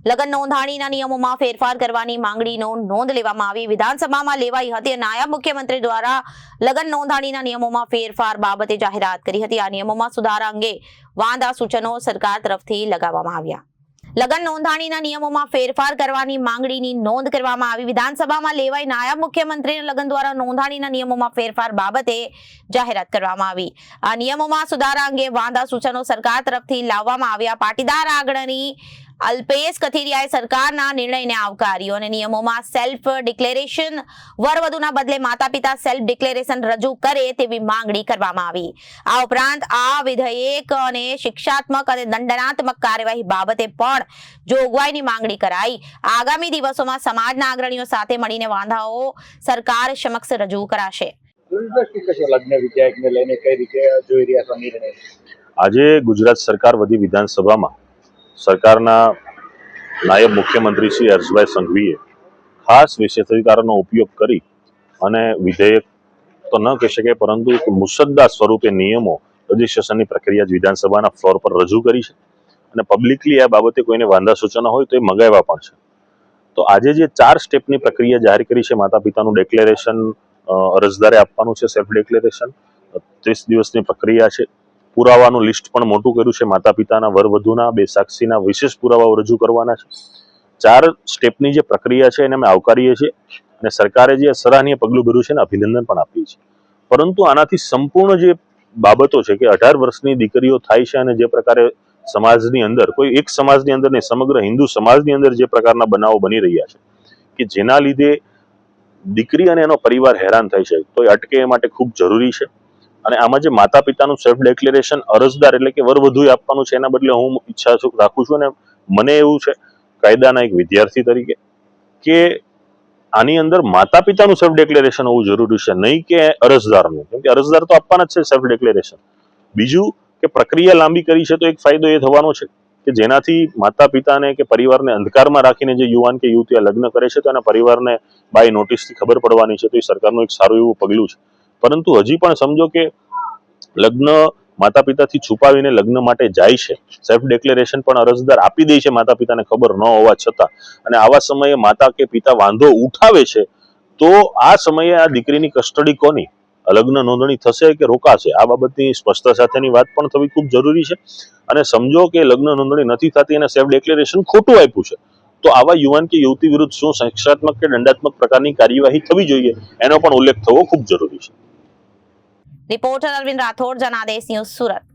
લગ્ન નોંધણીના નિયમોમાં ફેરફાર કરવાની માંગણીનો નોંધ લેવામાં આવી વિધાનસભામાં લેવાઈ હતી। નાયબ મુખ્યમંત્રી દ્વારા લગ્ન નોંધણીના નિયમોમાં ફેરફાર બાબતે જાહેરાત કરી હતી। આ નિયમોમાં સુધારા અંગે વાંધા સૂચનો સરકાર તરફથી લગાવવામાં આવ્યા। લગ્ન નોંધણીના નિયમોમાં ફેરફાર કરવાની માંગણીની નોંધ કરવામાં આવી વિધાનસભામાં લેવાઈ નાયબ મુખ્યમંત્રીના લગ્ન દ્વારા નોંધણીના નિયમોમાં ફેરફાર બાબતે જાહેરાત કરવામાં આવી। આ નિયમોમાં સુધારા અંગે વાંધા સૂચનો સરકાર તરફથી લાવવામાં આવ્યા। પાટીદાર અગ્રણી અલ્પેશ કથિરિયાએ સરકારના નિર્ણયને આવકાર્યો અને નિયમોમાં સેલ્ફ ડિક્લેરેશન વરવધુના બદલે માતા પિતા સેલ્ફ ડિક્લેરેશન રજૂ કરે તેવી માંગણી કરવામાં આવી। આ ઉપરાંત આ વિધેયક અને શિક્ષાત્મક અને દંડનાત્મક કાર્યવાહી બાબતે પણ જોગવાઈની માંગણી કરાઈ। આગામી દિવસોમાં સમાજના અગ્રણીઓ સાથે મળીને વાંધાઓ સરકાર સમક્ષ રજૂ કરાશે। લગ્ન વિધેયકને લઈને કઈ રીતે જોઈ રહ્યા છો નિર્ણય? આજે ગુજરાત સરકાર વતી વિધાનસભામાં સરકારના નાયબ મુખ્યમંત્રી શ્રી હર્ષભાઈ સંઘવીએ ખાસ વિશેષાધિકારોનો ઉપયોગ કરી અને વિધેયક તો ન કહી શકે પરંતુ એક મુસદ્દા સ્વરૂપે નિયમો રજીસ્ટ્રેશનની પ્રક્રિયા વિધાનસભાના ફ્લોર પર રજૂ કરી છે અને પબ્લિકલી આ બાબતે કોઈને વાંધા સૂચનો હોય તો એ મંગાવ્યા પણ છે। તો આજે જે 4 સ્ટેપની પ્રક્રિયા જાહેર કરી છે, માતા પિતાનું ડિક્લેરેશન અરજદારે આપવાનું છે, સેલ્ફ ડિક્લેરેશન 30 દિવસની પ્રક્રિયા છે, પુરાવાનું લિસ્ટ પણ મોટું કર્યું છે, માતા પિતાના વરવધુના 2 સાક્ષીના વિશેષ પુરાવાઓ રજૂ કરવાના છે। 4 સ્ટેપની જે પ્રક્રિયા છે એને અમે આવકારીએ છીએ અને સરકારે જે સરાહનીય પગલું ભર્યું છે એને અભિનંદન પણ આપીએ છીએ। પરંતુ આનાથી સંપૂર્ણ જે બાબતો છે કે 18 વર્ષની દીકરીઓ થાય છે અને જે પ્રકારે સમાજની અંદર કોઈ એક સમાજની અંદર નહીં સમગ્ર હિન્દુ સમાજની અંદર જે પ્રકારના બનાવો બની રહ્યા છે કે જેના લીધે દીકરી અને એનો પરિવાર હેરાન થાય છે તો એ અટકે એ માટે ખૂબ જરૂરી છે। અને આમાં જે માતા પિતાનું સેલ્ફ ડિક્લેરેશન અરજદાર એટલે કે વરવધુએ આપવાનું છે એના બદલે હું ઈચ્છા રાખું છું અને મને એવું છે કાયદાના એક વિદ્યાર્થી તરીકે કે આની અંદર માતા પિતાનું સેલ્ફ ડિક્લેરેશન હોવું જરૂરી છે, નહીં કે અરજદારનું, કેમ કે અરજદાર તો આપવાના જ છે સેલ્ફ ડિક્લેરેશન। બીજું કે પ્રક્રિયા લાંબી કરી છે તો એક ફાયદો એ થવાનો છે કે જેનાથી માતા પિતાને કે પરિવારને અંધકારમાં રાખીને જે યુવાન કે યુવતીઓ લગ્ન કરે છે તો એના પરિવારને બાય નોટિસથી ખબર પડવાની છે, તો એ સરકારનું એક સારું એવું પગલું છે। પરંતુ હજી પણ સમજો કે લગ્ન માતા પિતાથી છુપાવીને લગ્ન માટે જાય છે, સેલ્ફ ડિક્લેરેશન પણ અરજદાર આપી દે છે માતા પિતાને ખબર ન હોવા છતાં, અને આવા સમયે માતા કે પિતા વાંધો ઉઠાવે છે તો આ સમયે આ દીકરીની કસ્ટડી કોની, લગ્ન નોંધણી થશે કે રોકાશે, આ બાબતની સ્પષ્ટતા સાથેની વાત પણ થવી ખૂબ જરૂરી છે। અને સમજો કે લગ્ન નોંધણી નથી થતી અને સેલ્ફ ડિક્લેરેશન ખોટું આપ્યું છે તો આવા યુવાન કે યુવતી વિરુદ્ધ શું શિક્ષાત્મક કે દંડાત્મક પ્રકારની કાર્યવાહી થવી જોઈએ એનો પણ ઉલ્લેખ થવો ખૂબ જરૂરી છે। Reporter Arvind Rathod, Janadesh news, Surat.